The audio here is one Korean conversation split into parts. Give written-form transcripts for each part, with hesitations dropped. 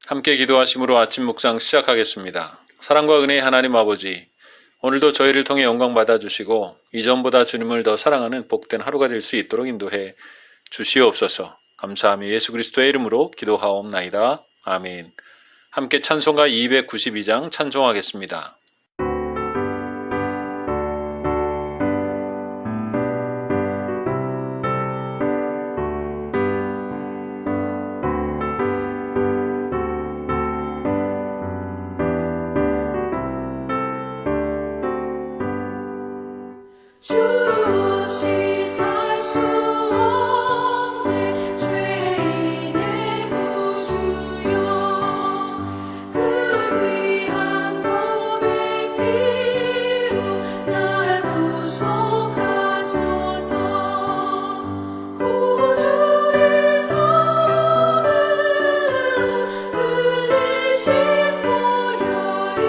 함께 기도하심으로 아침 묵상 시작하겠습니다. 사랑과 은혜의 하나님 아버지, 오늘도 저희를 통해 영광 받아주시고 이전보다 주님을 더 사랑하는 복된 하루가 될 수 있도록 인도해 주시옵소서. 감사하며 예수 그리스도의 이름으로 기도하옵나이다. 아멘. 함께 찬송가 292장 찬송하겠습니다. 주 없이 살 수 없네 죄인의 구주여 그 귀한 몸의 피로 날 구속하소서 구주의 손으로 흘리신 보혈이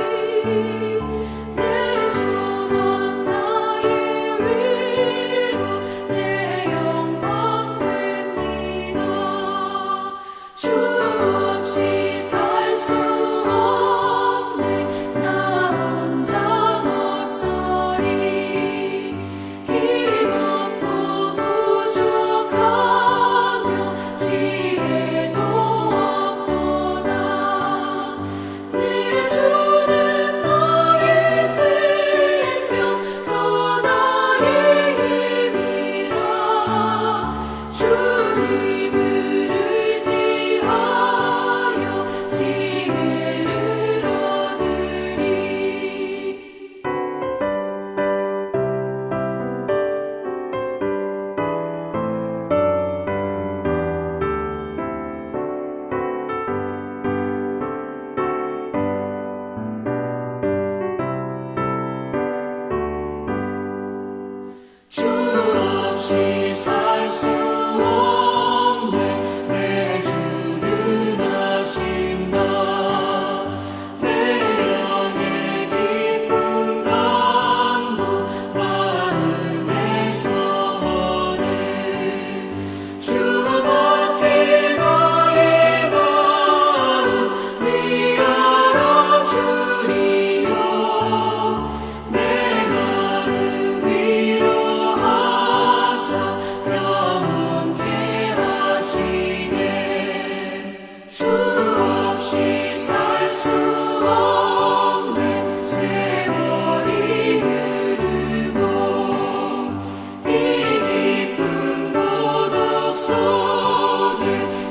내 소망 나의 위로 내 영광 됩니다. 주 없이 살 수 없네 나 혼자 못서리 힘없고 부족하며 지혜도 없도다 내 주는 나의 생명 또 나의 힘이라 주님을 의지하여 지혜를 얻으리 주 없이 살 수 없네 내 주는 아신다 내 영의 깊은 강도 마음의 소원을 주밖에 나의 마음 위하여 주리요 내 마음 위로하사 영원케 하시네 주 없이 살 수 없네 세월이 흐르고 이 깊은 고독 속에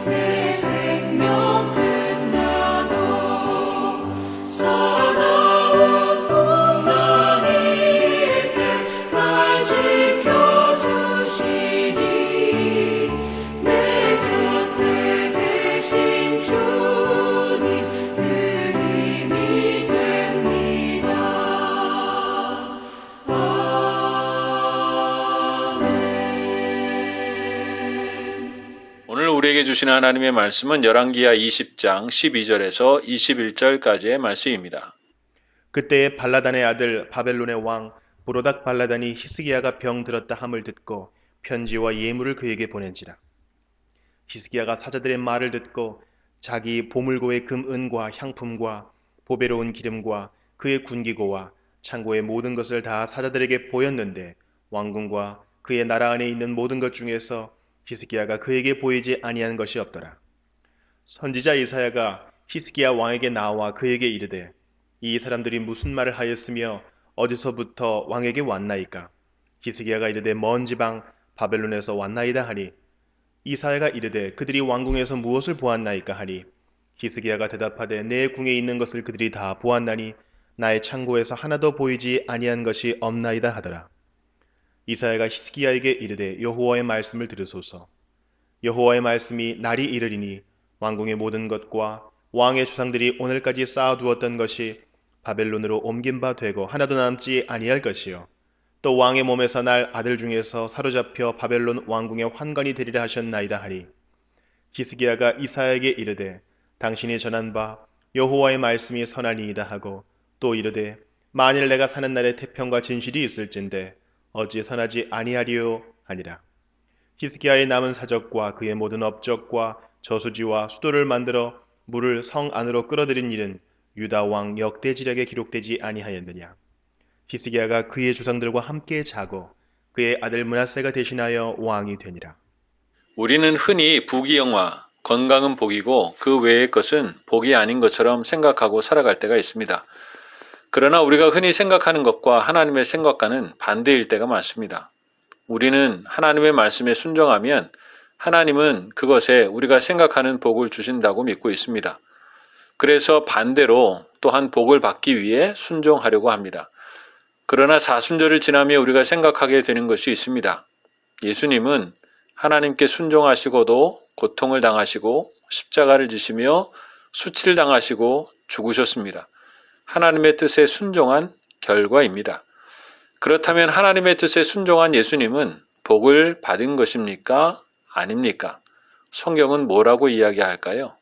내 생명 끝나도 사나운 풍랑일 때 날 지켜주시니 내 곁에 계신 주님 늘 힘이 됩니다. 아멘. 오늘 우리에게 주시는 하나님의 말씀은 열왕기하 20장 12절에서 21절까지의 말씀입니다. 그때에 발라단의 아들 바벨론의 왕 브로닥 발라단이 히스기야가 병들었다 함을 듣고 편지와 예물을 그에게 보낸지라. 히스기야가 사자들의 말을 듣고 자기 보물고의 금은과 향품과 보배로운 기름과 그의 군기고와 창고의 모든 것을 다 사자들에게 보였는데 왕궁과 그의 나라 안에 있는 모든 것 중에서 히스기야가 그에게 보이지 아니한 것이 없더라. 선지자 이사야가 히스기야 왕에게 나와 그에게 이르되 이 사람들이 무슨 말을 하였으며 어디서부터 왕에게 왔나이까? 히스기야가 이르되 먼 지방 바벨론에서 왔나이다 하니 이사야가 이르되 그들이 왕궁에서 무엇을 보았나이까 하니 히스기야가 대답하되 내 궁에 있는 것을 그들이 다 보았나니 나의 창고에서 하나도 보이지 아니한 것이 없나이다 하더라. 이사야가 히스기야에게 이르되 여호와의 말씀을 들으소서. 여호와의 말씀이 날이 이르리니 왕궁의 모든 것과 왕의 조상들이 오늘까지 쌓아두었던 것이 바벨론으로 옮긴 바 되고 하나도 남지 아니할 것이요 또 왕의 몸에서 날 아들 중에서 사로잡혀 바벨론 왕궁의 환관이 되리라 하셨나이다 하니 히스기야가 이사야에게 이르되 당신이 전한 바 여호와의 말씀이 선하니이다 하고 또 이르되 만일 내가 사는 날에 태평과 진실이 있을진데 어찌 선하지 아니하리요 하니라. 히스기야의 남은 사적과 그의 모든 업적과 저수지와 수도를 만들어 물을 성 안으로 끌어들인 일은 유다 왕 역대지략에 기록되지 아니하였느냐. 히스기야가 그의 조상들과 함께 자고 그의 아들 므낫세가 대신하여 왕이 되니라. 우리는 흔히 복이 영화, 건강은 복이고 그 외의 것은 복이 아닌 것처럼 생각하고 살아갈 때가 있습니다. 그러나 우리가 흔히 생각하는 것과 하나님의 생각과는 반대일 때가 많습니다. 우리는 하나님의 말씀에 순종하면 하나님은 그것에 우리가 생각하는 복을 주신다고 믿고 있습니다. 그래서 반대로 또한 복을 받기 위해 순종하려고 합니다. 그러나 사순절을 지나며 우리가 생각하게 되는 것이 있습니다. 예수님은 하나님께 순종하시고도 고통을 당하시고 십자가를 지시며 수치를 당하시고 죽으셨습니다. 하나님의 뜻에 순종한 결과입니다. 그렇다면 하나님의 뜻에 순종한 예수님은 복을 받은 것입니까? 아닙니까? 성경은 뭐라고 이야기할까요?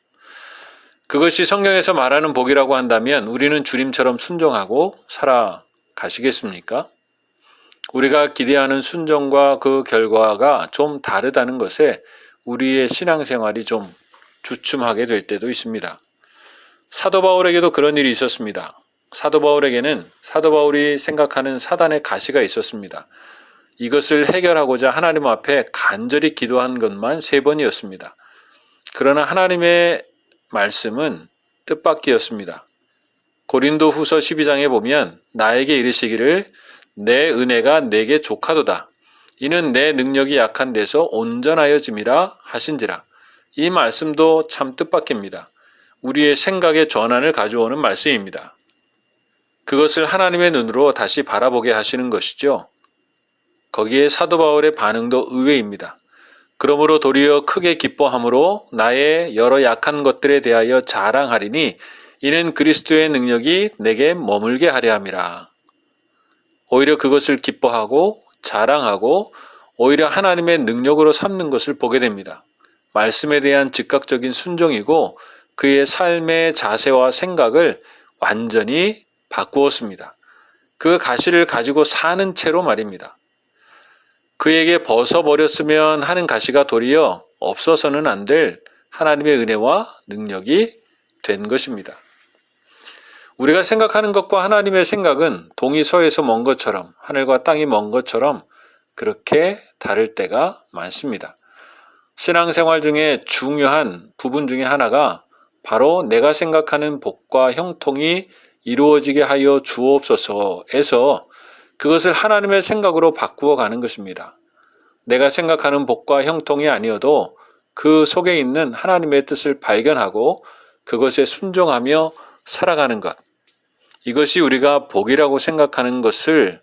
그것이 성경에서 말하는 복이라고 한다면 우리는 주님처럼 순종하고 살아가시겠습니까? 우리가 기대하는 순종과 그 결과가 좀 다르다는 것에 우리의 신앙생활이 좀 주춤하게 될 때도 있습니다. 사도 바울에게도 그런 일이 있었습니다. 사도 바울에게는 사도 바울이 생각하는 사단의 가시가 있었습니다. 이것을 해결하고자 하나님 앞에 간절히 기도한 것만 3번이었습니다. 그러나 하나님의 말씀은 뜻밖이었습니다. 고린도 후서 12장에 보면 나에게 이르시기를 내 은혜가 내게 족하도다. 이는 내 능력이 약한 데서 온전하여짐이라 하신지라. 이 말씀도 참 뜻밖입니다. 우리의 생각의 전환을 가져오는 말씀입니다. 그것을 하나님의 눈으로 다시 바라보게 하시는 것이죠. 거기에 사도 바울의 반응도 의외입니다. 그러므로 도리어 크게 기뻐함으로 나의 여러 약한 것들에 대하여 자랑하리니 이는 그리스도의 능력이 내게 머물게 하려 함이라. 오히려 그것을 기뻐하고 자랑하고 오히려 하나님의 능력으로 삼는 것을 보게 됩니다. 말씀에 대한 즉각적인 순종이고 그의 삶의 자세와 생각을 완전히 바꾸었습니다. 그 가시를 가지고 사는 채로 말입니다. 그에게 벗어버렸으면 하는 가시가 도리어 없어서는 안 될 하나님의 은혜와 능력이 된 것입니다. 우리가 생각하는 것과 하나님의 생각은 동이 서에서 먼 것처럼 하늘과 땅이 먼 것처럼 그렇게 다를 때가 많습니다. 신앙생활 중에 중요한 부분 중에 하나가 바로 내가 생각하는 복과 형통이 이루어지게 하여 주옵소서에서 그것을 하나님의 생각으로 바꾸어 가는 것입니다. 내가 생각하는 복과 형통이 아니어도 그 속에 있는 하나님의 뜻을 발견하고 그것에 순종하며 살아가는 것. 이것이 우리가 복이라고 생각하는 것을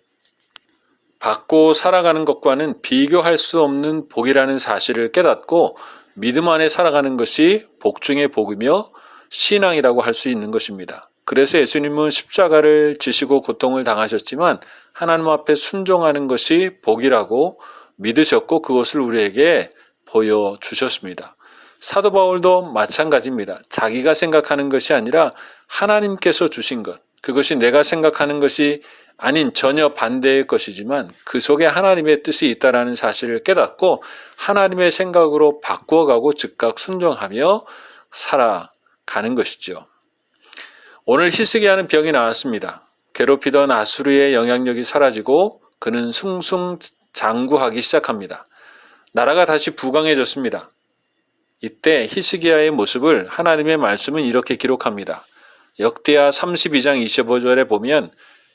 받고 살아가는 것과는 비교할 수 없는 복이라는 사실을 깨닫고 믿음 안에 살아가는 것이 복 중의 복이며 신앙이라고 할 수 있는 것입니다. 그래서 예수님은 십자가를 지시고 고통을 당하셨지만 하나님 앞에 순종하는 것이 복이라고 믿으셨고 그것을 우리에게 보여주셨습니다. 사도 바울도 마찬가지입니다. 자기가 생각하는 것이 아니라 하나님께서 주신 것, 그것이 내가 생각하는 것이 아닌 전혀 반대의 것이지만 그 속에 하나님의 뜻이 있다는 사실을 깨닫고 하나님의 생각으로 바꾸어가고 즉각 순종하며 살아가는 것이죠. 오늘 히스기야는 병이 나왔습니다. 괴롭히던 아수르의 영향력이 사라지고 그는 승승장구하기 시작합니다. 나라가 다시 부강해졌습니다. 이때 히스기야의 모습을 하나님의 말씀은 이렇게 기록합니다. 역대하 32장 25절에 보면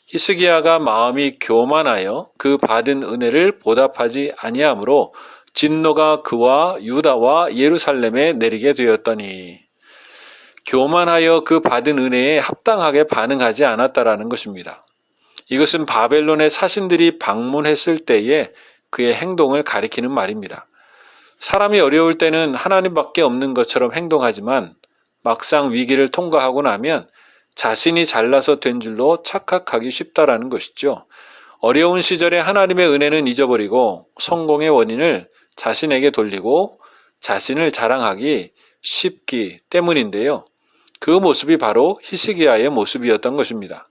히스기야가 마음이 교만하여 그 받은 은혜를 보답하지 아니하므로 진노가 그와 유다와 예루살렘에 내리게 되었더니 교만하여 그 받은 은혜에 합당하게 반응하지 않았다라는 것입니다. 이것은 바벨론의 사신들이 방문했을 때에 그의 행동을 가리키는 말입니다. 사람이 어려울 때는 하나님밖에 없는 것처럼 행동하지만 막상 위기를 통과하고 나면 자신이 잘나서 된 줄로 착각하기 쉽다라는 것이죠. 어려운 시절에 하나님의 은혜는 잊어버리고 성공의 원인을 자신에게 돌리고 자신을 자랑하기 쉽기 때문인데요. 그 모습이 바로 히스기야의 모습이었던 것입니다.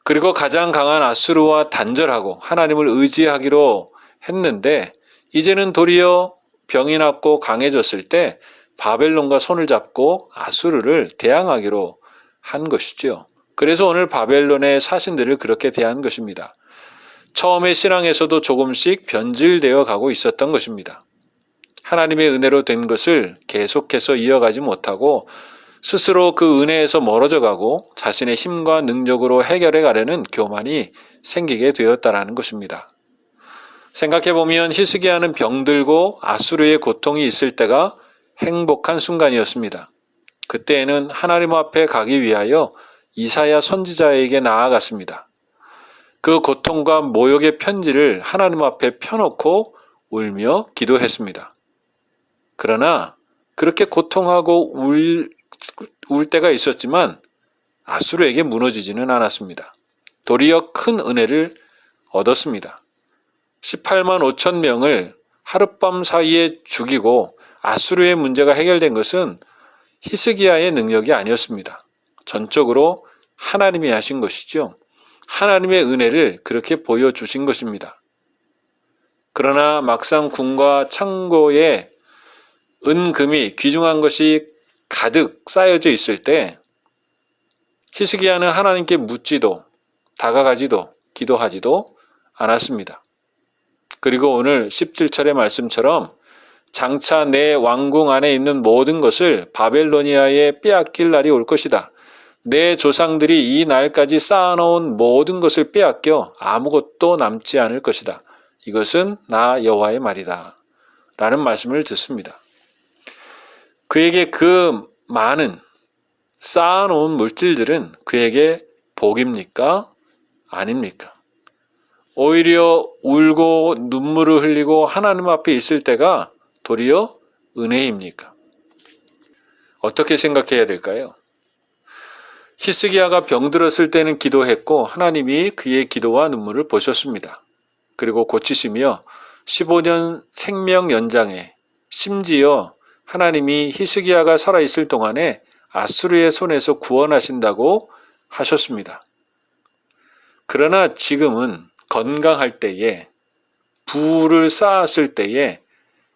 그리고 가장 강한 아수르와 단절하고 하나님을 의지하기로 했는데 이제는 도리어 병이 낫고 강해졌을 때 바벨론과 손을 잡고 아수르를 대항하기로 한 것이죠. 그래서 오늘 바벨론의 사신들을 그렇게 대한 것입니다. 처음에 신앙에서도 조금씩 변질되어 가고 있었던 것입니다. 하나님의 은혜로 된 것을 계속해서 이어가지 못하고 스스로 그 은혜에서 멀어져 가고 자신의 힘과 능력으로 해결해 가려는 교만이 생기게 되었다라는 것입니다. 생각해보면 히스기야는 병들고 아수르의 고통이 있을 때가 행복한 순간이었습니다. 그때에는 하나님 앞에 가기 위하여 이사야 선지자에게 나아갔습니다. 그 고통과 모욕의 편지를 하나님 앞에 펴놓고 울며 기도했습니다. 그러나 그렇게 고통하고 울 때가 있었지만 아수르에게 무너지지는 않았습니다. 도리어 큰 은혜를 얻었습니다. 18만 5천 명을 하룻밤 사이에 죽이고 아수르의 문제가 해결된 것은 히스기야의 능력이 아니었습니다. 전적으로 하나님이 하신 것이죠. 하나님의 은혜를 그렇게 보여주신 것입니다. 그러나 막상 궁과 창고에 은금이 귀중한 것이 가득 쌓여져 있을 때 히스기야는 하나님께 묻지도 다가가지도 기도하지도 않았습니다. 그리고 오늘 17절의 말씀처럼 장차 내 왕궁 안에 있는 모든 것을 바벨로니아에 빼앗길 날이 올 것이다. 내 조상들이 이 날까지 쌓아놓은 모든 것을 빼앗겨 아무것도 남지 않을 것이다. 이것은 나 여호와의 말이다. 라는 말씀을 듣습니다. 그에게 그 많은 쌓아놓은 물질들은 그에게 복입니까? 아닙니까? 오히려 울고 눈물을 흘리고 하나님 앞에 있을 때가 도리어 은혜입니까? 어떻게 생각해야 될까요? 히스기야가 병들었을 때는 기도했고 하나님이 그의 기도와 눈물을 보셨습니다. 그리고 고치시며 15년 생명 연장에 심지어 하나님이 히스기야가 살아있을 동안에 아수르의 손에서 구원하신다고 하셨습니다. 그러나 지금은 건강할 때에 부를 쌓았을 때에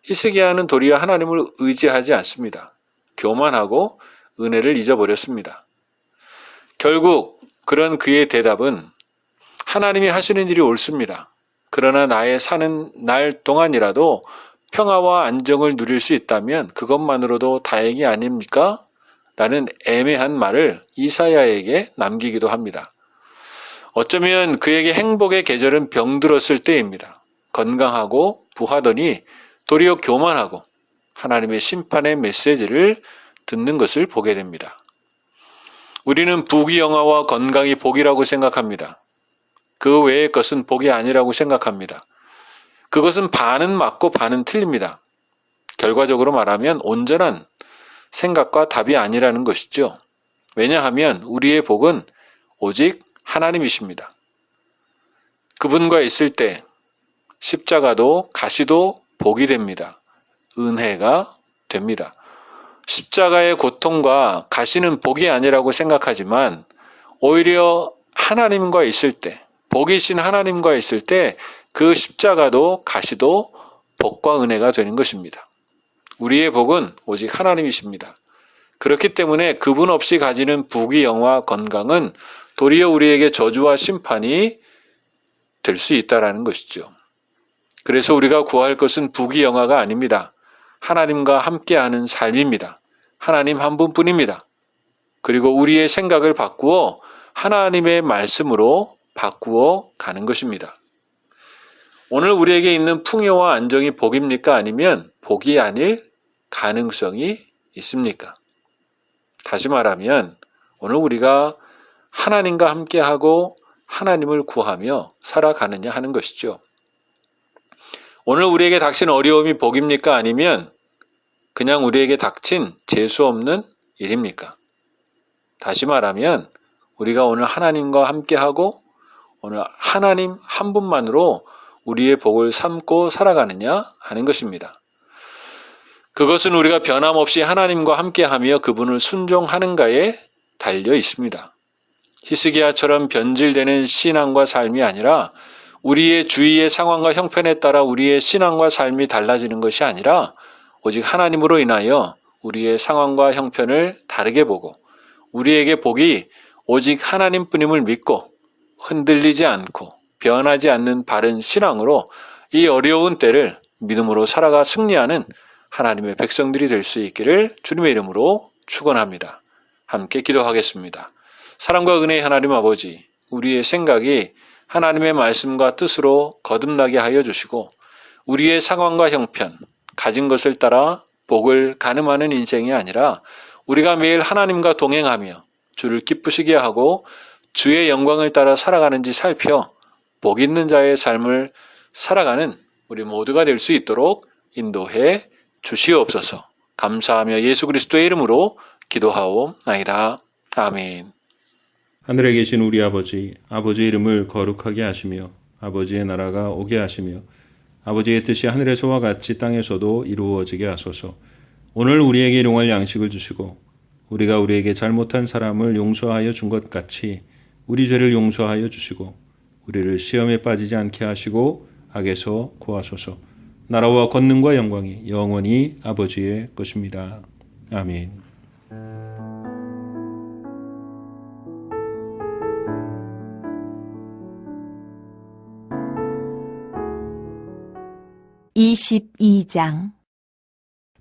히스기야는 도리어 하나님을 의지하지 않습니다. 교만하고 은혜를 잊어버렸습니다. 결국 그런 그의 대답은 하나님이 하시는 일이 옳습니다. 그러나 나의 사는 날 동안이라도 평화와 안정을 누릴 수 있다면 그것만으로도 다행이 아닙니까? 라는 애매한 말을 이사야에게 남기기도 합니다. 어쩌면 그에게 행복의 계절은 병들었을 때입니다. 건강하고 부하더니 도리어 교만하고 하나님의 심판의 메시지를 듣는 것을 보게 됩니다. 우리는 부귀영화와 건강이 복이라고 생각합니다. 그 외의 것은 복이 아니라고 생각합니다. 그것은 반은 맞고 반은 틀립니다. 결과적으로 말하면 온전한 생각과 답이 아니라는 것이죠. 왜냐하면 우리의 복은 오직 하나님이십니다. 그분과 있을 때 십자가도 가시도 복이 됩니다. 은혜가 됩니다. 십자가의 고통과 가시는 복이 아니라고 생각하지만 오히려 하나님과 있을 때, 복이신 하나님과 있을 때 그 십자가도 가시도 복과 은혜가 되는 것입니다. 우리의 복은 오직 하나님이십니다. 그렇기 때문에 그분 없이 가지는 부귀영화 건강은 도리어 우리에게 저주와 심판이 될 수 있다는 것이죠. 그래서 우리가 구할 것은 부귀영화가 아닙니다. 하나님과 함께하는 삶입니다. 하나님 한 분뿐입니다. 그리고 우리의 생각을 바꾸어 하나님의 말씀으로 바꾸어 가는 것입니다. 오늘 우리에게 있는 풍요와 안정이 복입니까? 아니면 복이 아닐 가능성이 있습니까? 다시 말하면 오늘 우리가 하나님과 함께하고 하나님을 구하며 살아가느냐 하는 것이죠. 오늘 우리에게 닥친 어려움이 복입니까? 아니면 그냥 우리에게 닥친 재수 없는 일입니까? 다시 말하면 우리가 오늘 하나님과 함께하고 오늘 하나님 한 분만으로 우리의 복을 삼고 살아가느냐 하는 것입니다. 그것은 우리가 변함없이 하나님과 함께하며 그분을 순종하는가에 달려 있습니다. 히스기야처럼 변질되는 신앙과 삶이 아니라 우리의 주위의 상황과 형편에 따라 우리의 신앙과 삶이 달라지는 것이 아니라 오직 하나님으로 인하여 우리의 상황과 형편을 다르게 보고 우리에게 복이 오직 하나님뿐임을 믿고 흔들리지 않고 변하지 않는 바른 신앙으로 이 어려운 때를 믿음으로 살아가 승리하는 하나님의 백성들이 될 수 있기를 주님의 이름으로 축원합니다. 함께 기도하겠습니다. 사랑과 은혜의 하나님 아버지, 우리의 생각이 하나님의 말씀과 뜻으로 거듭나게 하여 주시고 우리의 상황과 형편, 가진 것을 따라 복을 가늠하는 인생이 아니라 우리가 매일 하나님과 동행하며 주를 기쁘시게 하고 주의 영광을 따라 살아가는지 살펴 복 있는 자의 삶을 살아가는 우리 모두가 될 수 있도록 인도해 주시옵소서. 감사하며 예수 그리스도의 이름으로 기도하옵나이다. 아멘. 하늘에 계신 우리 아버지, 아버지의 이름을 거룩하게 하시며 아버지의 나라가 오게 하시며 아버지의 뜻이 하늘에서와 같이 땅에서도 이루어지게 하소서. 오늘 우리에게 일용할 양식을 주시고 우리가 우리에게 잘못한 사람을 용서하여 준 것 같이 우리 죄를 용서하여 주시고 우리를 시험에 빠지지 않게 하시고 악에서 구하소서. 나라와 권능과 영광이 영원히 아버지의 것입니다. 아멘. (22장)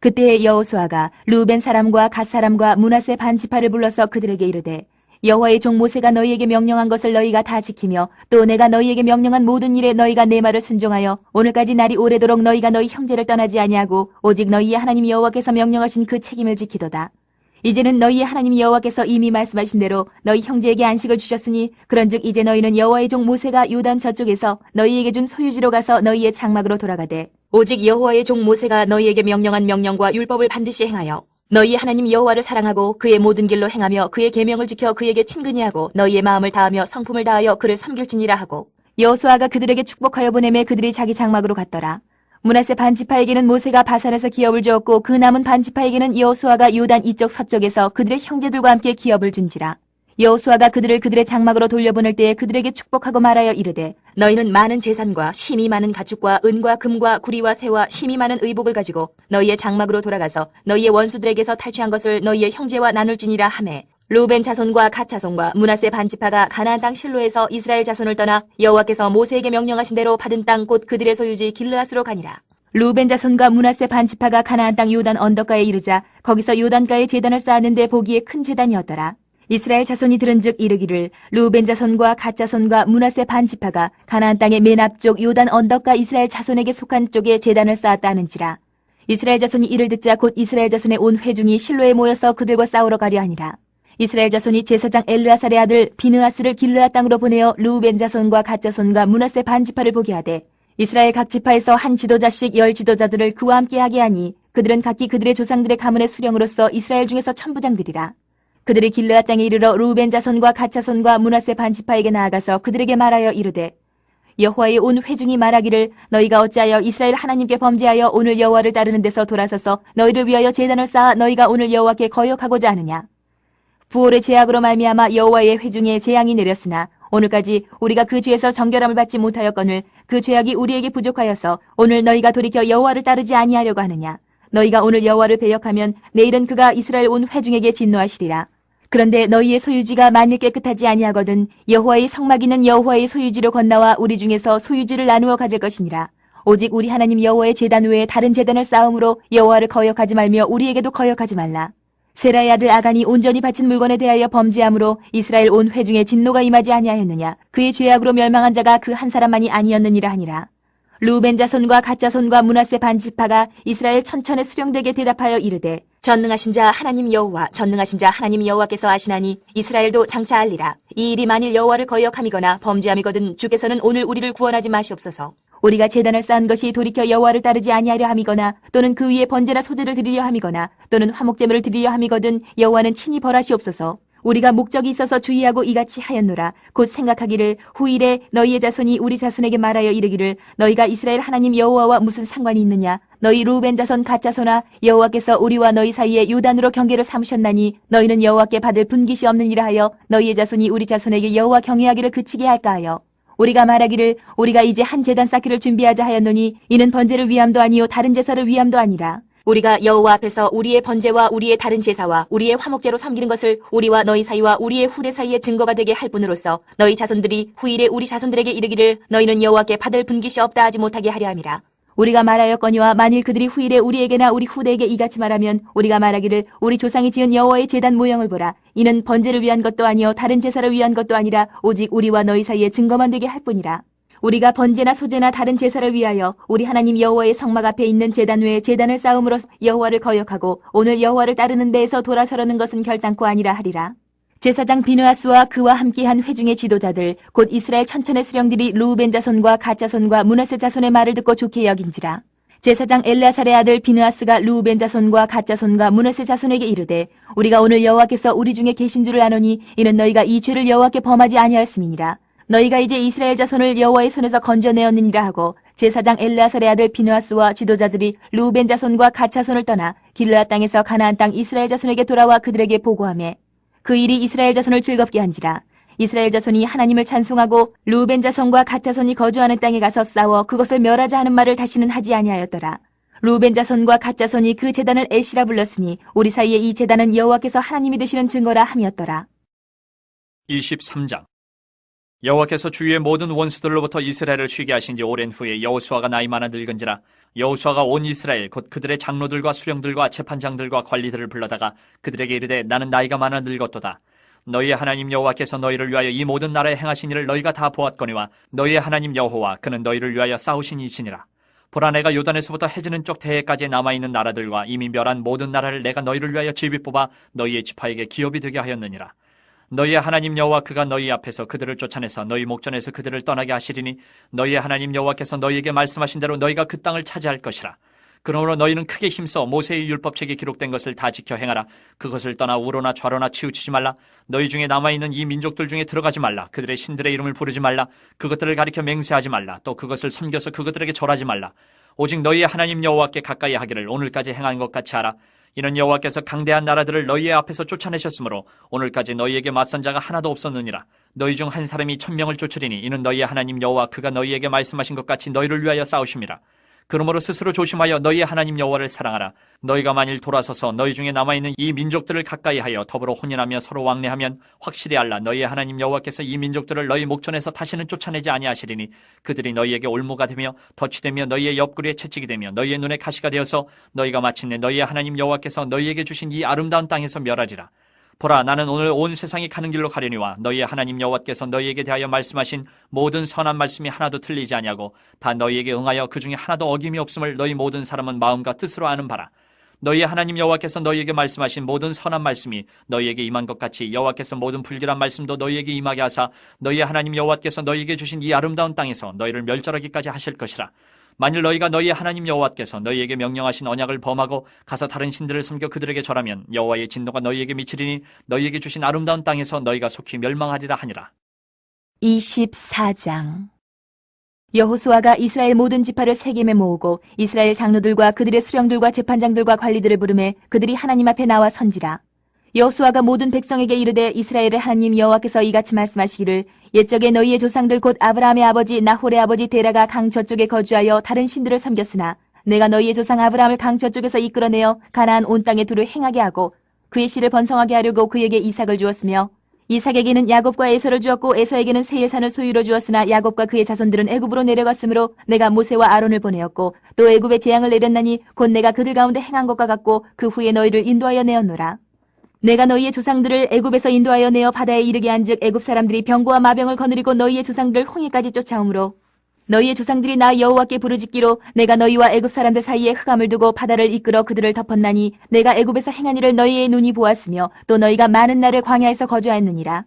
그때 여호수아가 르우벤 사람과 갓 사람과 므낫세 반 지파를 불러서 그들에게 이르되 여호와의 종 모세가 너희에게 명령한 것을 너희가 다 지키며 또 내가 너희에게 명령한 모든 일에 너희가 내 말을 순종하여 오늘까지 날이 오래도록 너희가 너희 형제를 떠나지 아니하고 오직 너희의 하나님 여호와께서 명령하신 그 책임을 지키도다. 이제는 너희의 하나님 여호와께서 이미 말씀하신 대로 너희 형제에게 안식을 주셨으니 그런즉 이제 너희는 여호와의 종 모세가 요단 저쪽에서 너희에게 준 소유지로 가서 너희의 장막으로 돌아가되 오직 여호와의 종 모세가 너희에게 명령한 명령과 율법을 반드시 행하여 너희 하나님 여호와를 사랑하고 그의 모든 길로 행하며 그의 계명을 지켜 그에게 친근히 하고 너희의 마음을 다하며 성품을 다하여 그를 섬길지니라 하고 여호수아가 그들에게 축복하여 보내매 그들이 자기 장막으로 갔더라. 므낫세 반 지파에게는 모세가 바산에서 기업을 주었고 그 남은 반 지파에게는 여호수아가 요단 이쪽 서쪽에서 그들의 형제들과 함께 기업을 준지라. 여호수아가 그들을 그들의 장막으로 돌려보낼 때에 그들에게 축복하고 말하여 이르되 너희는 많은 재산과 심이 많은 가축과 은과 금과 구리와 새와 심이 많은 의복을 가지고 너희의 장막으로 돌아가서 너희의 원수들에게서 탈취한 것을 너희의 형제와 나눌지니라 하매 르우벤 자손과 갓 자손과 므낫세 반 지파가 가나안 땅 실로에서 이스라엘 자손을 떠나 여호와께서 모세에게 명령하신 대로 받은 땅 곧 그들의 소유지 길르앗으로 가니라. 르우벤 자손과 므낫세 반 지파가 가나안 땅 요단 언덕가에 이르자 거기서 요단가에 제단을 쌓았는데 보기에 큰 제단이었더라. 이스라엘 자손이 들은즉 이르기를 르우벤 자손과 갓 자손과 므낫세 반 지파가 가나안 땅의 맨 앞쪽 요단 언덕가 이스라엘 자손에게 속한 쪽에 제단을 쌓았다 하는지라. 이스라엘 자손이 이를 듣자 곧 이스라엘 자손의 온 회중이 실로에 모여서 그들과 싸우러 가려 하니라. 이스라엘 자손이 제사장 엘르아살의 아들 비느하스를 길르앗 땅으로 보내어 르우벤 자손과 갓 자손과 므낫세 반 지파를 보게 하되 이스라엘 각 지파에서 한 지도자씩 10 지도자들을 그와 함께 하게 하니 그들은 각기 그들의 조상들의 가문의 수령으로서 이스라엘 중에서 천부장들이라. 그들이 길르앗 땅에 이르러 르우벤 자손과 갓 자손과 므낫세 반 지파에게 나아가서 그들에게 말하여 이르되 여호와의 온 회중이 말하기를 너희가 어찌하여 이스라엘 하나님께 범죄하여 오늘 여호와를 따르는 데서 돌아서서 너희를 위하여 제단을 쌓아 너희가 오늘 여호와께 거역하고자 하느냐. 부올의 제약으로 말미암아 여호와의 회중에 재앙이 내렸으나 오늘까지 우리가 그 죄에서 정결함을 받지 못하였거늘 그 죄악이 우리에게 부족하여서 오늘 너희가 돌이켜 여호와를 따르지 아니하려고 하느냐. 너희가 오늘 여호와를 배역하면 내일은 그가 이스라엘 온 회중에게 진노하시리라. 그런데 너희의 소유지가 만일 깨끗하지 아니하거든 여호와의 성막이는 여호와의 소유지로 건너와 우리 중에서 소유지를 나누어 가질 것이니라. 오직 우리 하나님 여호와의 제단 외에 다른 제단을 쌓음으로 여호와를 거역하지 말며 우리에게도 거역하지 말라. 세라의 아들 아간이 온전히 바친 물건에 대하여 범죄함으로 이스라엘 온 회중에 진노가 임하지 아니하였느냐. 그의 죄악으로 멸망한 자가 그 한 사람만이 아니었느니라 하니라. 르우벤 자손과 갓 자손과 므낫세 반 지파가 이스라엘 천천의 수령들에게 대답하여 이르되 전능하신 자 하나님 여호와 전능하신 자 하나님 여호와께서 아시나니 이스라엘도 장차 알리라. 이 일이 만일 여호와를 거역함이거나 범죄함이거든 주께서는 오늘 우리를 구원하지 마시옵소서. 우리가 제단을 쌓은 것이 돌이켜 여호와를 따르지 아니하려 함이거나 또는 그 위에 번제나 소제를 드리려 함이거나 또는 화목제물을 드리려 함이거든 여호와는 친히 벌하시옵소서. 우리가 목적이 있어서 주의하고 이같이 하였노라. 곧 생각하기를 후일에 너희의 자손이 우리 자손에게 말하여 이르기를 너희가 이스라엘 하나님 여호와와 무슨 상관이 있느냐. 너희 르우벤 자손 갓 자손아 여호와께서 우리와 너희 사이에 요단으로 경계를 삼으셨나니 너희는 여호와께 받을 분깃이 없느니라 하여 너희의 자손이 우리 자손에게 여호와 경외하기를 그치게 할까 하여 우리가 말하기를 우리가 이제 한 제단 쌓기를 준비하자 하였노니 이는 번제를 위함도 아니요 다른 제사를 위함도 아니라 우리가 여호와 앞에서 우리의 번제와 우리의 다른 제사와 우리의 화목제로 섬기는 것을 우리와 너희 사이와 우리의 후대 사이의 증거가 되게 할 뿐으로써 너희 자손들이 후일에 우리 자손들에게 이르기를 너희는 여호와께 받을 분깃이 없다 하지 못하게 하려 함이라. 우리가 말하였거니와 만일 그들이 후일에 우리에게나 우리 후대에게 이같이 말하면 우리가 말하기를 우리 조상이 지은 여호와의 제단 모형을 보라. 이는 번제를 위한 것도 아니요 다른 제사를 위한 것도 아니라 오직 우리와 너희 사이의 증거만 되게 할 뿐이라. 우리가 번제나 소제나 다른 제사를 위하여 우리 하나님 여호와의 성막 앞에 있는 제단 외에 제단을 쌓음으로 여호와를 거역하고 오늘 여호와를 따르는 데에서 돌아서려는 것은 결단코 아니라 하리라. 제사장 비느하스와 그와 함께한 회중의 지도자들 곧 이스라엘 천천의 수령들이 르우벤 자손과 갓 자손과 므낫세 자손의 말을 듣고 좋게 여긴지라. 제사장 엘르아살의 아들 비느하스가 르우벤 자손과 갓 자손과 므낫세 자손에게 이르되 우리가 오늘 여호와께서 우리 중에 계신 줄을 아노니 이는 너희가 이 죄를 여호와께 범하지 아니하였음이니라. 너희가 이제 이스라엘 자손을 여호와의 손에서 건져내었느니라 하고 제사장 엘르아살의 아들 비느하스와 지도자들이 르우벤 자손과 갓 자손을 떠나 길르앗 땅에서 가나안 땅 이스라엘 자손에게 돌아와 그들에게 보고하매 그 일이 이스라엘 자손을 즐겁게 한지라. 이스라엘 자손이 하나님을 찬송하고 르우벤 자손과 갓 자손이 거주하는 땅에 가서 싸워 그것을 멸하자 하는 말을 다시는 하지 아니하였더라. 르우벤 자손과 갓 자손이 그 제단을 에시라 불렀으니 우리 사이에 이 제단은 여호와께서 하나님이 되시는 증거라 함이었더라. 23장. 여호와께서 주위의 모든 원수들로부터 이스라엘을 쉬게 하신 지 오랜 후에 여호수아가 나이 많아 늙은지라. 여호수아가 온 이스라엘 곧 그들의 장로들과 수령들과 재판장들과 관리들을 불러다가 그들에게 이르되 나는 나이가 많아 늙었도다. 너희의 하나님 여호와께서 너희를 위하여 이 모든 나라에 행하신 일을 너희가 다 보았거니와 너희의 하나님 여호와 그는 너희를 위하여 싸우신 이시니라. 보라 내가 요단에서부터 해지는 쪽 대해까지 남아있는 나라들과 이미 멸한 모든 나라를 내가 너희를 위하여 제비 뽑아 너희의 지파에게 기업이 되게 하였느니라. 너희의 하나님 여호와 그가 너희 앞에서 그들을 쫓아내서 너희 목전에서 그들을 떠나게 하시리니 너희의 하나님 여호와께서 너희에게 말씀하신 대로 너희가 그 땅을 차지할 것이라. 그러므로 너희는 크게 힘써 모세의 율법책에 기록된 것을 다 지켜 행하라. 그것을 떠나 우로나 좌로나 치우치지 말라. 너희 중에 남아있는 이 민족들 중에 들어가지 말라. 그들의 신들의 이름을 부르지 말라. 그것들을 가리켜 맹세하지 말라. 또 그것을 섬겨서 그것들에게 절하지 말라. 오직 너희의 하나님 여호와께 가까이 하기를 오늘까지 행한 것 같이 하라. 이는 여호와께서 강대한 나라들을 너희의 앞에서 쫓아내셨으므로 오늘까지 너희에게 맞선 자가 하나도 없었느니라. 너희 중 한 사람이 1000명을 쫓으리니 이는 너희의 하나님 여호와 그가 너희에게 말씀하신 것 같이 너희를 위하여 싸우심이라. 그러므로 스스로 조심하여 너희의 하나님 여호와를 사랑하라. 너희가 만일 돌아서서 너희 중에 남아있는 이 민족들을 가까이하여 더불어 혼인하며 서로 왕래하면 확실히 알라. 너희의 하나님 여호와께서 이 민족들을 너희 목전에서 다시는 쫓아내지 아니하시리니 그들이 너희에게 올무가 되며 덫이 되며 너희의 옆구리에 채찍이 되며 너희의 눈에 가시가 되어서 너희가 마침내 너희의 하나님 여호와께서 너희에게 주신 이 아름다운 땅에서 멸하리라. 보라 나는 오늘 온 세상이 가는 길로 가려니와 너희의 하나님 여호와께서 너희에게 대하여 말씀하신 모든 선한 말씀이 하나도 틀리지 아니하고 다 너희에게 응하여 그 중에 하나도 어김이 없음을 너희 모든 사람은 마음과 뜻으로 아는 바라. 너희의 하나님 여호와께서 너희에게 말씀하신 모든 선한 말씀이 너희에게 임한 것 같이 여호와께서 모든 불길한 말씀도 너희에게 임하게 하사 너희의 하나님 여호와께서 너희에게 주신 이 아름다운 땅에서 너희를 멸절하기까지 하실 것이라. 만일 너희가 너희의 하나님 여호와께서 너희에게 명령하신 언약을 범하고 가서 다른 신들을 섬겨 그들에게 절하면 여호와의 진노가 너희에게 미치리니 너희에게 주신 아름다운 땅에서 너희가 속히 멸망하리라 하니라. 24장. 여호수아가 이스라엘 모든 지파를 세겜에 모으고 이스라엘 장로들과 그들의 수령들과 재판장들과 관리들을 부르매 그들이 하나님 앞에 나와 선지라. 여호수아가 모든 백성에게 이르되 이스라엘의 하나님 여호와께서 이같이 말씀하시기를 옛적에 너희의 조상들 곧 아브라함의 아버지 나홀의 아버지 데라가 강 저쪽에 거주하여 다른 신들을 섬겼으나 내가 너희의 조상 아브라함을 강 저쪽에서 이끌어내어 가나안 온 땅에 두루 행하게 하고 그의 씨를 번성하게 하려고 그에게 이삭을 주었으며 이삭에게는 야곱과 에서를 주었고 에서에게는 세일산을 소유로 주었으나 야곱과 그의 자손들은 애굽으로 내려갔으므로 내가 모세와 아론을 보내었고 또 애굽에 재앙을 내렸나니 곧 내가 그들 가운데 행한 것과 같고 그 후에 너희를 인도하여 내었노라. 내가 너희의 조상들을 애굽에서 인도하여 내어 바다에 이르게 한즉 애굽 사람들이 병거와 마병을 거느리고 너희의 조상들을 홍해까지 쫓아오므로 너희의 조상들이 나 여호와께 부르짖기로 내가 너희와 애굽 사람들 사이에 흑암을 두고 바다를 이끌어 그들을 덮었나니 내가 애굽에서 행한 일을 너희의 눈이 보았으며 또 너희가 많은 날을 광야에서 거주하였느니라.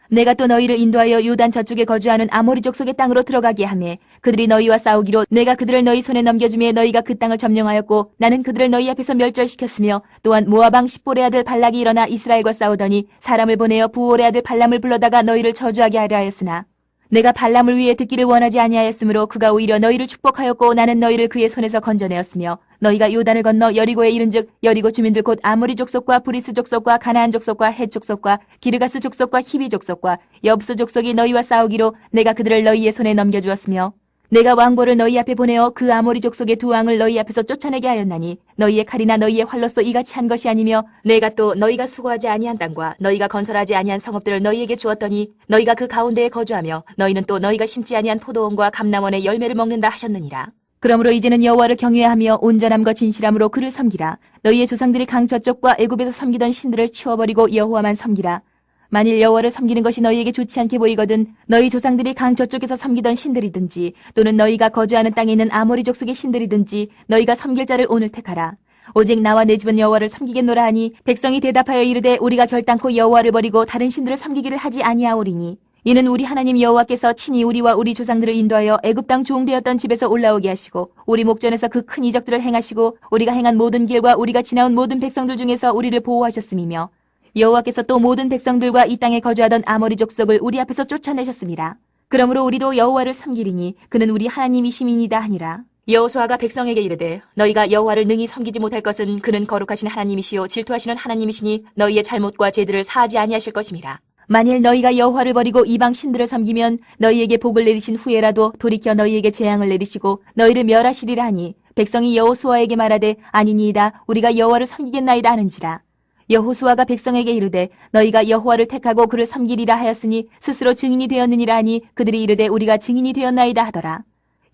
내가 또 너희를 인도하여 요단 저쪽에 거주하는 아모리 족속의 땅으로 들어가게 하매 그들이 너희와 싸우기로 내가 그들을 너희 손에 넘겨주매 너희가 그 땅을 점령하였고 나는 그들을 너희 앞에서 멸절시켰으며 또한 모아방 십볼의 아들 발락이 일어나 이스라엘과 싸우더니 사람을 보내어 부올의 아들 발람을 불러다가 너희를 저주하게 하려 하였으나 내가 발람을 위해 듣기를 원하지 아니하였으므로 그가 오히려 너희를 축복하였고 나는 너희를 그의 손에서 건져내었으며 너희가 요단을 건너 여리고에 이른즉 여리고 주민들 곧 아모리 족속과 브리스 족속과 가나안 족속과 헷 족속과 기르가스 족속과 히비 족속과 여부스 족속이 너희와 싸우기로 내가 그들을 너희의 손에 넘겨주었으며 내가 왕보를 너희 앞에 보내어 그 아모리 족속의 두 왕을 너희 앞에서 쫓아내게 하였나니 너희의 칼이나 너희의 활로서 이같이 한 것이 아니며 내가 또 너희가 수고하지 아니한 땅과 너희가 건설하지 아니한 성읍들을 너희에게 주었더니 너희가 그 가운데에 거주하며 너희는 또 너희가 심지 아니한 포도원과 감람원의 열매를 먹는다 하셨느니라. 그러므로 이제는 여호와를 경외하며 온전함과 진실함으로 그를 섬기라. 너희의 조상들이 강 저쪽과 애굽에서 섬기던 신들을 치워버리고 여호와만 섬기라. 만일 여호와를 섬기는 것이 너희에게 좋지 않게 보이거든 너희 조상들이 강 저쪽에서 섬기던 신들이든지 또는 너희가 거주하는 땅에 있는 아모리 족속의 신들이든지 너희가 섬길 자를 오늘 택하라. 오직 나와 내 집은 여호와를 섬기겠노라 하니 백성이 대답하여 이르되 우리가 결단코 여호와를 버리고 다른 신들을 섬기기를 하지 아니하오리니 이는 우리 하나님 여호와께서 친히 우리와 우리 조상들을 인도하여 애굽 땅 종되었던 집에서 올라오게 하시고 우리 목전에서 그 큰 이적들을 행하시고 우리가 행한 모든 길과 우리가 지나온 모든 백성들 중에서 우리를 보호하셨음이며 여호와께서 또 모든 백성들과 이 땅에 거주하던 아모리 족속을 우리 앞에서 쫓아내셨습니다. 그러므로 우리도 여호와를 섬기리니 그는 우리 하나님이심이니이다 하니라. 여호수아가 백성에게 이르되 너희가 여호와를 능히 섬기지 못할 것은 그는 거룩하신 하나님이시요 질투하시는 하나님이시니 너희의 잘못과 죄들을 사하지 아니하실 것임이라. 만일 너희가 여호와를 버리고 이방 신들을 섬기면 너희에게 복을 내리신 후에라도 돌이켜 너희에게 재앙을 내리시고 너희를 멸하시리라 하니 백성이 여호수아에게 말하되 아니니이다 우리가 여호와를 섬기겠나이다 하는지라. 여호수아가 백성에게 이르되 너희가 여호와를 택하고 그를 섬기리라 하였으니 스스로 증인이 되었느니라 하니 그들이 이르되 우리가 증인이 되었나이다 하더라.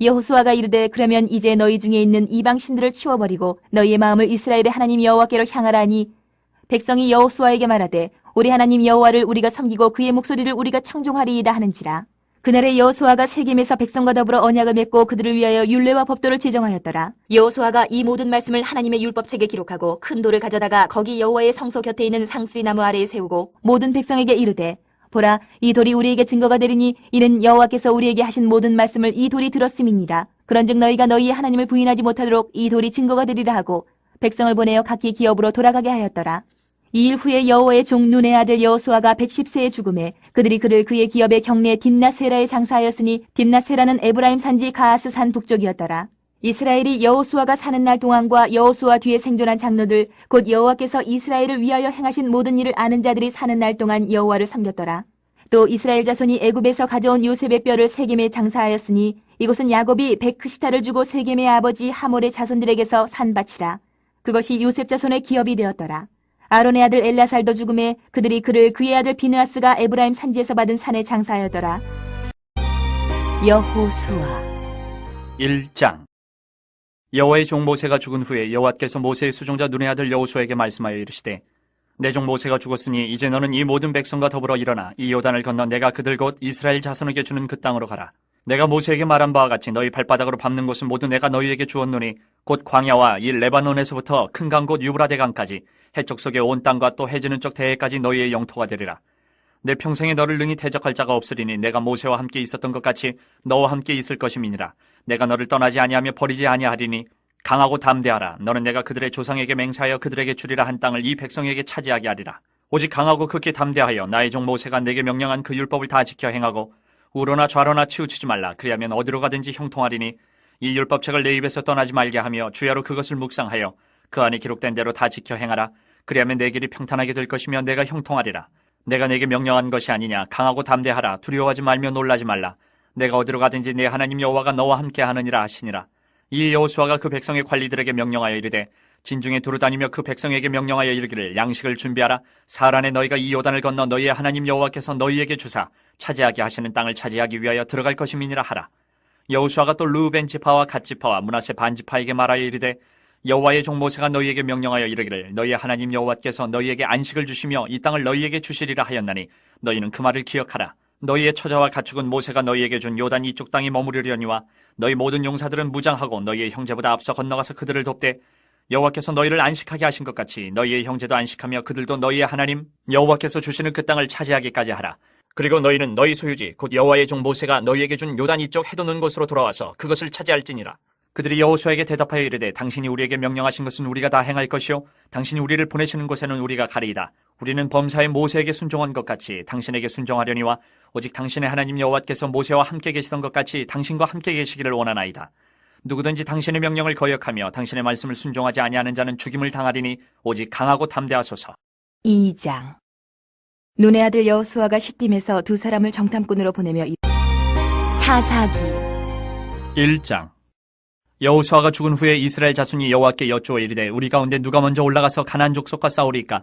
여호수아가 이르되 그러면 이제 너희 중에 있는 이방 신들을 치워버리고 너희의 마음을 이스라엘의 하나님 여호와께로 향하라 하니 백성이 여호수아에게 말하되 우리 하나님 여호와를 우리가 섬기고 그의 목소리를 우리가 청종하리이다 하는지라. 그날에 여호수아가 세겜에서 백성과 더불어 언약을 맺고 그들을 위하여 율례와 법도를 제정하였더라. 여호수아가 이 모든 말씀을 하나님의 율법책에 기록하고 큰 돌을 가져다가 거기 여호와의 성소 곁에 있는 상수리 나무 아래에 세우고 모든 백성에게 이르되 보라 이 돌이 우리에게 증거가 되리니 이는 여호와께서 우리에게 하신 모든 말씀을 이 돌이 들었음이니라. 그런즉 너희가 너희의 하나님을 부인하지 못하도록 이 돌이 증거가 되리라 하고 백성을 보내어 각기 기업으로 돌아가게 하였더라. 2일 후에 여호와의 종 눈의 아들 여호수아가 110세에 죽음에 그들이 그를 그의 기업의 경내 딥나세라에 장사하였으니 딥나세라는 에브라임 산지 가하스 산 북쪽이었더라. 이스라엘이 여호수아가 사는 날 동안과 여호수아 뒤에 생존한 장로들 곧 여호와께서 이스라엘을 위하여 행하신 모든 일을 아는 자들이 사는 날 동안 여호와를 섬겼더라. 또 이스라엘 자손이 애굽에서 가져온 요셉의 뼈를 세겜에 장사하였으니 이곳은 야곱이 베크시타를 주고 세겜의 아버지 하몰의 자손들에게서 산 밭이라. 그것이 요셉 자손의 기업이 되었더라. 아론의 아들 엘라살도 죽음에 그들이 그를 그의 아들 비느하스가 에브라임 산지에서 받은 산에 장사하였더라. 여호수아 1장. 여호와의 종 모세가 죽은 후에 여호와께서 모세의 수종자 눈의 아들 여호수아에게 말씀하여 이르시되 내 종 모세가 죽었으니 이제 너는 이 모든 백성과 더불어 일어나 이 요단을 건너 내가 그들 곧 이스라엘 자손에게 주는 그 땅으로 가라. 내가 모세에게 말한 바와 같이 너희 발바닥으로 밟는 곳은 모두 내가 너희에게 주었노니 곧 광야와 이 레바논에서부터 큰 강 곧 유브라데 강까지 해쪽 속의 온 땅과 또 해지는 쪽 대해까지 너희의 영토가 되리라. 내 평생에 너를 능히 대적할 자가 없으리니 내가 모세와 함께 있었던 것 같이 너와 함께 있을 것임이니라. 내가 너를 떠나지 아니하며 버리지 아니하리니 강하고 담대하라. 너는 내가 그들의 조상에게 맹세하여 그들에게 주리라 한 땅을 이 백성에게 차지하게 하리라. 오직 강하고 극히 담대하여 나의 종 모세가 내게 명령한 그 율법을 다 지켜 행하고 우로나 좌로나 치우치지 말라. 그리하면 어디로 가든지 형통하리니 이 율법책을 내 입에서 떠나지 말게 하며 주야로 그것을 묵상하여 그 안에 기록된 대로 다 지켜 행하라. 그리하면 내 길이 평탄하게 될 것이며 내가 형통하리라. 내가 내게 명령한 것이 아니냐. 강하고 담대하라. 두려워하지 말며 놀라지 말라. 내가 어디로 가든지 내 하나님 여호와가 너와 함께 하느니라 하시니라. 이 여호수아가 그 백성의 관리들에게 명령하여 이르되 진중에 두루다니며 그 백성에게 명령하여 이르기를 양식을 준비하라. 사흘 안에 너희가 이 요단을 건너 너희의 하나님 여호와께서 너희에게 주사 차지하게 하시는 땅을 차지하기 위하여 들어갈 것임이니라 하라. 여호수아가 또 르우벤 지파와 갓 지파와 므낫세 반 지파에게 말하여 이르되 여호와의 종 모세가 너희에게 명령하여 이르기를 너희의 하나님 여호와께서 너희에게 안식을 주시며 이 땅을 너희에게 주시리라 하였나니 너희는 그 말을 기억하라. 너희의 처자와 가축은 모세가 너희에게 준 요단 이쪽 땅에 머무르려니와 너희 모든 용사들은 무장하고 너희의 형제보다 앞서 건너가서 그들을 돕되 여호와께서 너희를 안식하게 하신 것 같이 너희의 형제도 안식하며 그들도 너희의 하나님 여호와께서 주시는 그 땅을 차지하기까지 하라. 그리고 너희는 너희 소유지 곧 여호와의 종 모세가 너희에게 준 요단 이쪽 해돋는 곳으로 돌아와서 그것을 차지할지니라. 그들이 여호수아에게 대답하여 이르되 당신이 우리에게 명령하신 것은 우리가 다 행할 것이요 당신이 우리를 보내시는 곳에는 우리가 가리이다. 우리는 범사의 모세에게 순종한 것 같이 당신에게 순종하려니와 오직 당신의 하나님 여호와께서 모세와 함께 계시던 것 같이 당신과 함께 계시기를 원하나이다. 누구든지 당신의 명령을 거역하며 당신의 말씀을 순종하지 아니하는 자는 죽임을 당하리니 오직 강하고 담대하소서. 2장. 눈의 아들 여호수아가 시딤에서 두 사람을 정탐꾼으로 보내며 사사기. 1장. 여호수아가 죽은 후에 이스라엘 자손이 여호와께 여쭈어 이르되 우리 가운데 누가 먼저 올라가서 가나안 족속과 싸우리까?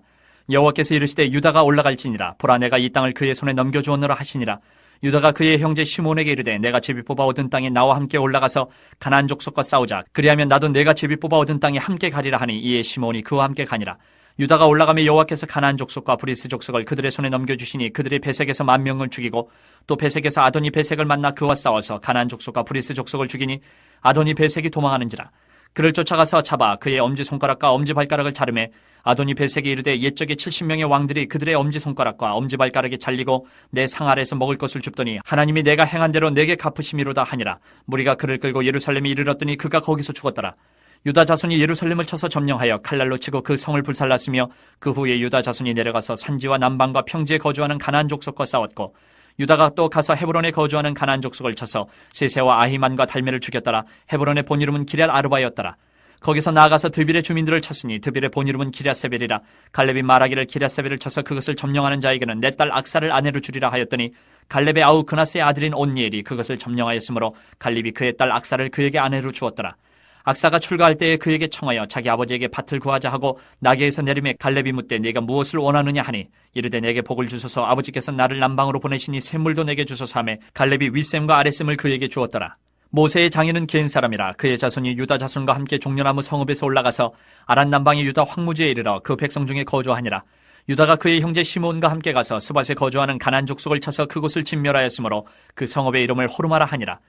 여호와께서 이르시되 유다가 올라갈지니라. 보라, 내가 이 땅을 그의 손에 넘겨주었노라 하시니라. 유다가 그의 형제 시몬에게 이르되 내가 제비 뽑아 얻은 땅에 나와 함께 올라가서 가나안 족속과 싸우자. 그리하면 나도 내가 제비 뽑아 얻은 땅에 함께 가리라 하니 이에 시몬이 그와 함께 가니라. 유다가 올라가며 여호와께서 가나안 족속과 브리스 족속을 그들의 손에 넘겨주시니 그들이 베색에서 10,000명을 죽이고 또 베색에서 아도니 베색을 만나 그와 싸워서 가나안 족속과 브리스 족속을 죽이니 아도니 베색이 도망하는지라. 그를 쫓아가서 잡아 그의 엄지손가락과 엄지발가락을 자르매 아도니 베색이 이르되 옛적에 70명의 왕들이 그들의 엄지손가락과 엄지발가락에 잘리고 내 상 아래에서 먹을 것을 줍더니 하나님이 내가 행한 대로 내게 갚으심이로다 하니라. 무리가 그를 끌고 예루살렘에 이르렀더니 그가 거기서 죽었더라. 유다 자손이 예루살렘을 쳐서 점령하여 칼날로 치고 그 성을 불살랐으며 그 후에 유다 자손이 내려가서 산지와 남방과 평지에 거주하는 가나안 족속과 싸웠고 유다가 또 가서 헤브론에 거주하는 가나안 족속을 쳐서 세세와 아히만과 달메를 죽였더라. 헤브론의 본 이름은 기럇 아르바였더라. 거기서 나아가서 드빌의 주민들을 쳤으니 드빌의 본 이름은 기럇세벨이라. 갈렙이 말하기를 기럇세벨을 쳐서 그것을 점령하는 자에게는 내 딸 악사를 아내로 주리라 하였더니 갈렙의 아우 그나스의 아들인 온니엘이 그것을 점령하였으므로 갈렙이 그의 딸 악사를 그에게 아내로 주었더라. 악사가 출가할 때에 그에게 청하여 자기 아버지에게 밭을 구하자 하고 나귀에서 내림에 갈렙이 묻되 네가 무엇을 원하느냐 하니 이르되 내게 복을 주소서 아버지께서 나를 남방으로 보내시니 샘물도 내게 주소서 하매 갈렙이 윗샘과 아랫샘을 그에게 주었더라. 모세의 장인은 겐 사람이라. 그의 자손이 유다 자손과 함께 종려나무 성읍에서 올라가서 아란 남방의 유다 황무지에 이르러 그 백성 중에 거주하니라. 유다가 그의 형제 시몬과 함께 가서 스밧에 거주하는 가나안 족속을 쳐서 그곳을 진멸하였으므로 그 성읍의 이름을 호르마라 하니라.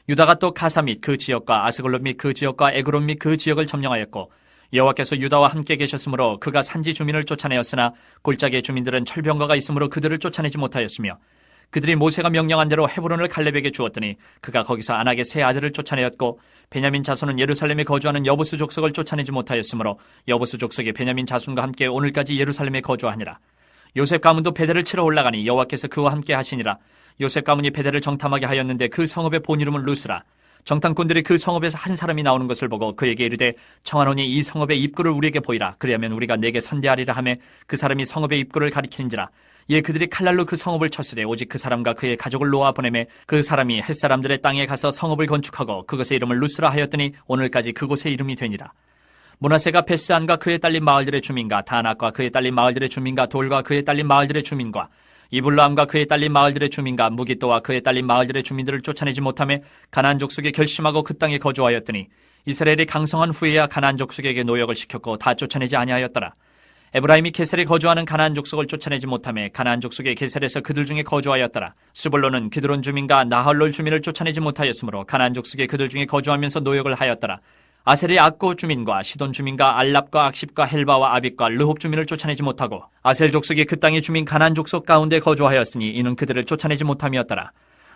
유다가 또 가사 및 그 지역과 아스글론 및 그 지역과 에그론 및 그 지역을 점령하였고 여호와께서 유다와 함께 계셨으므로 그가 산지 주민을 쫓아내었으나 골짜기의 주민들은 철병거가 있으므로 그들을 쫓아내지 못하였으며 그들이 모세가 명령한 대로 헤브론을 갈렙에게 주었더니 그가 거기서 안악의 세 아들을 쫓아내었고 베냐민 자손은 예루살렘에 거주하는 여부수 족속을 쫓아내지 못하였으므로 여부수 족속이 베냐민 자손과 함께 오늘까지 예루살렘에 거주하니라. 요셉 가문도 베델을 치러 올라가니 여호와께서 그와 함께 하시니라. 요셉 가문이 베델을 정탐하게 하였는데 그 성읍의 본 이름은 루스라. 정탐꾼들이 그 성읍에서 한 사람이 나오는 것을 보고 그에게 이르되 청하노니 이 성읍의 입구를 우리에게 보이라. 그리하면 우리가 내게 선대하리라 하매 그 사람이 성읍의 입구를 가리키는지라. 이에 그들이 칼날로 그 성읍을 쳤으되 오직 그 사람과 그의 가족을 놓아 보내매 그 사람이 햇사람들의 땅에 가서 성읍을 건축하고 그것의 이름을 루스라 하였더니 오늘까지 그곳의 이름이 되니라. 므낫세가 베스안과 그에 딸린 마을들의 주민과 다낙과 그에 딸린 마을들의 주민과 돌과 그에 딸린 마을들의 주민과 이블람과 그에 딸린 마을들의 주민과 무기또와 그에 딸린 마을들의 주민들을 쫓아내지 못하며 가나안 족속에 결심하고 그 땅에 거주하였더니 이스라엘이 강성한 후에야 가나안 족속에게 노역을 시켰고 다 쫓아내지 아니하였더라. 에브라임이 게셀에 거주하는 가나안 족속을 쫓아내지 못하며 가나안 족속의 게셀에서 그들 중에 거주하였더라. 스불론은 기드론 주민과 나할롤 주민을 쫓아내지 못하였으므로 가나안 족속의 그들 중에 거주하면서 노역을 하였더라. 아셀의 악고 주민과 시돈 주민과 알랍과 악십과 헬바와 아빅과 르홉 주민을 쫓아내지 못하고 아셀 족속이 그 땅의 주민 가나안 족속 가운데 거주하였으니 이는 그들을 쫓아내지 못함이었더라.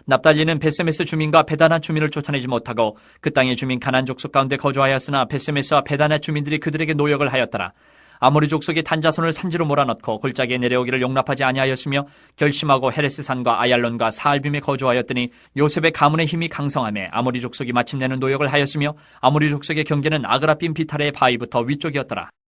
납달리는 베세메스 주민과 베다나 주민을 쫓아내지 못하고 그 땅의 주민 가나안 족속 가운데 거주하였으나 베세메스와 베다나 주민들이 그들에게 노역을 하였더라. 아모리 족속이 단자손을 산지로 몰아넣고 골짜기에 내려오기를 용납하지 아니하였으며 결심하고 헤레스산과 아얄론과 사알빔에 거주하였더니 요셉의 가문의 힘이 강성하며 아모리 족속이 마침내는 노역을 하였으며 아모리 족속의 경계는 아그라빔 비탈의 바위부터 위쪽이었더라.